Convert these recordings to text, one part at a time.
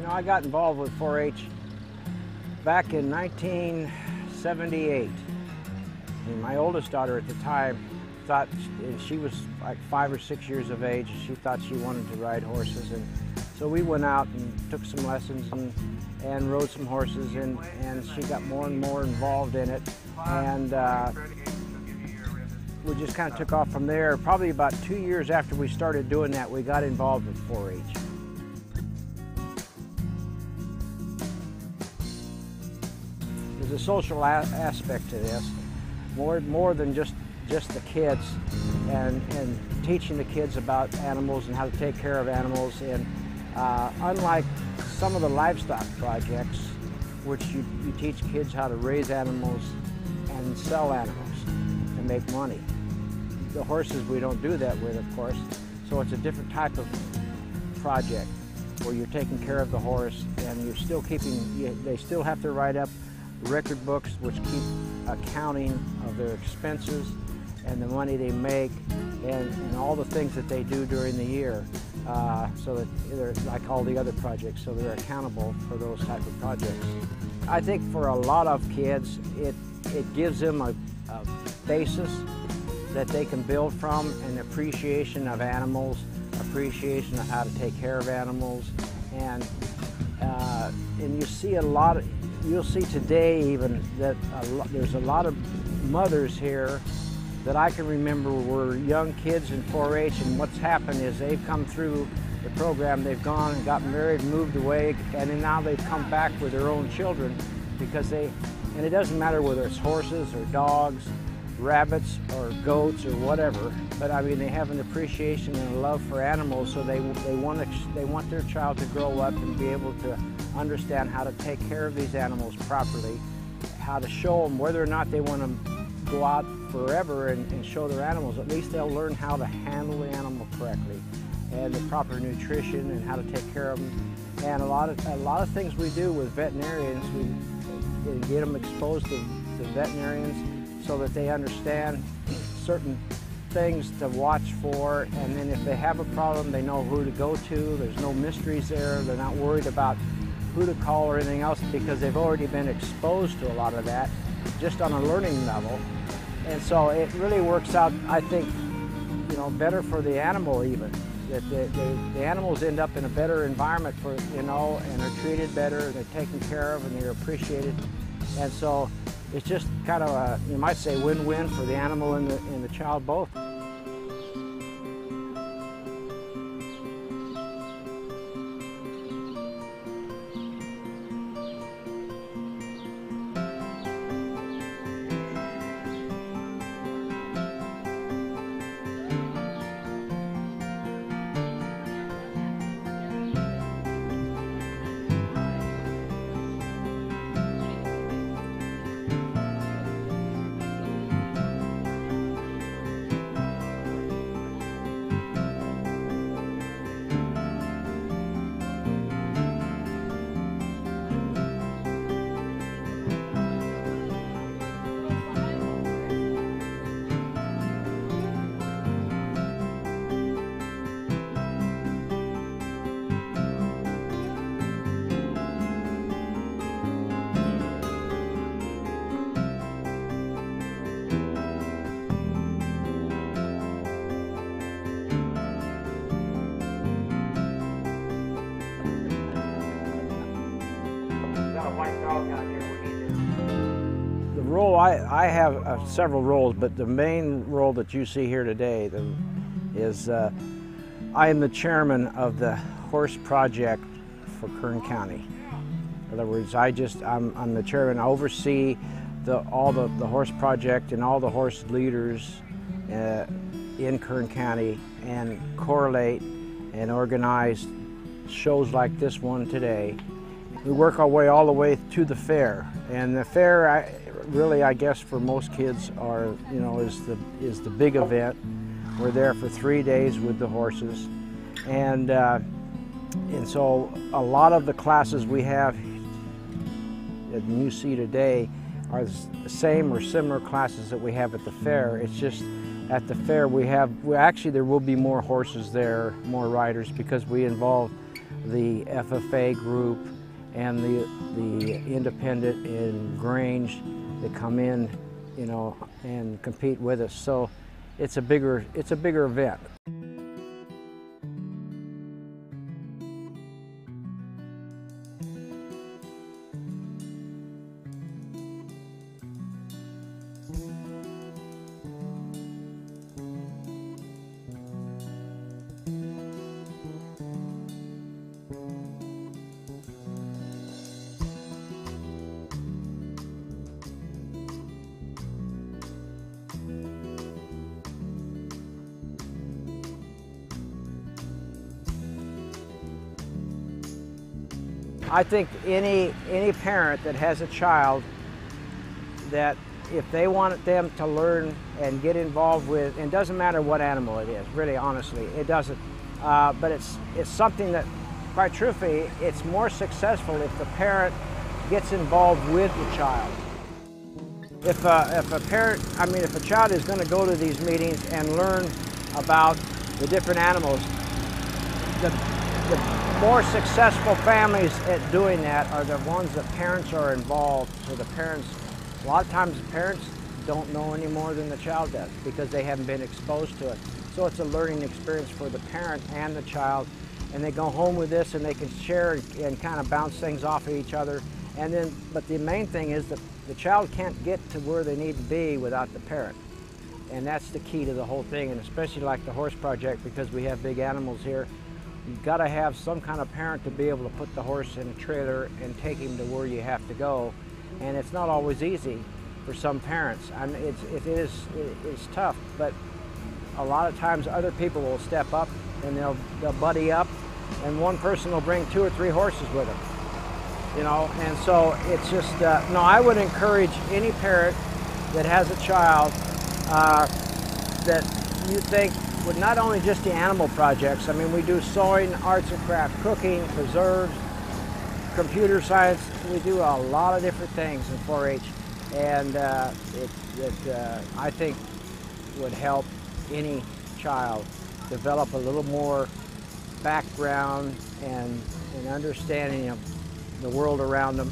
You know, I got involved with 4-H back in 1978. And my oldest daughter at the time thought, and she was like 5 or 6 years of age, and she thought she wanted to ride horses. And so we went out and took some lessons and rode some horses, and she got more and more involved in it. And we just kind of took off from there. Probably about 2 years after we started doing that, we got involved with 4-H. There's a social aspect to this, more than just the kids, and teaching the kids about animals and how to take care of animals. And unlike some of the livestock projects, which you teach kids how to raise animals and sell animals and make money. The horses we don't do that with, of course, so it's a different type of project where you're taking care of the horse, and you're still they still have to write up record books which keep accounting of their expenses and the money they make and all the things that they do during the year, so that they're like all the other projects, so they're accountable for those type of projects. I think for a lot of kids, it gives them a basis that they can build from, an appreciation of animals, appreciation of how to take care of animals, and you see you'll see today even that there's a lot of mothers here that I can remember were young kids in 4-H, and what's happened is they've come through the program, they've gone and gotten married, moved away, and then now they've come back with their own children because and it doesn't matter whether it's horses or dogs, rabbits or goats or whatever, but I mean they have an appreciation and a love for animals, so they want their child to grow up and be able to understand how to take care of these animals properly, how to show them whether or not they want to go out forever and show their animals. At least they'll learn how to handle the animal correctly and the proper nutrition and how to take care of them. And a lot of things we do with veterinarians, we get them exposed to veterinarians so that they understand certain things to watch for, and then if they have a problem, they know who to go to. There's no mysteries there. They're not worried about who to call or anything else because they've already been exposed to a lot of that just on a learning level. And so it really works out, I think, you know, better for the animal even. That the animals end up in a better environment for, you know, and are treated better, and they're taken care of, and they're appreciated. And so it's just kind of a, you might say, win-win for the animal and the child both. The role, I have several roles, but the main role that you see here today is I am the chairman of the horse project for Kern County. In other words, I'm the chairman. I oversee all the horse project and all the horse leaders in Kern County, and correlate and organize shows like this one today. We work our way all the way to the fair, and the fair, really, I guess for most kids, is the big event. We're there for 3 days with the horses, and so a lot of the classes we have that you see today are the same or similar classes that we have at the fair. It's just at the fair actually there will be more horses there, more riders, because we involve the FFA group and the independent and Grange that come in, you know, and compete with us. So it's a bigger event. I think any parent that has a child, that if they want them to learn and get involved with, and it doesn't matter what animal it is, really honestly, it doesn't, but it's something that, quite truthfully, it's more successful if the parent gets involved with the child. If a child is going to go to these meetings and learn about the different animals, the more successful families at doing that are the ones that parents are involved. So the parents, a lot of times the parents don't know any more than the child does because they haven't been exposed to it. So it's a learning experience for the parent and the child, and they go home with this and they can share and kind of bounce things off of each other. And then, but the main thing is that the child can't get to where they need to be without the parent. And that's the key to the whole thing, and especially like the horse project, because we have big animals here. You've got to have some kind of parent to be able to put the horse in a trailer and take him to where you have to go. And it's not always easy for some parents. I mean, it's tough, but a lot of times other people will step up and they'll buddy up, and one person will bring 2 or 3 horses with them. You know, and so it's just, no, I would encourage any parent that has a child that you think with not only just the animal projects. I mean, we do sewing, arts and craft, cooking, preserves, computer science. We do a lot of different things in 4-H, and I think would help any child develop a little more background and understanding of the world around them.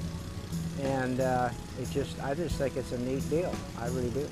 And I just think it's a neat deal. I really do.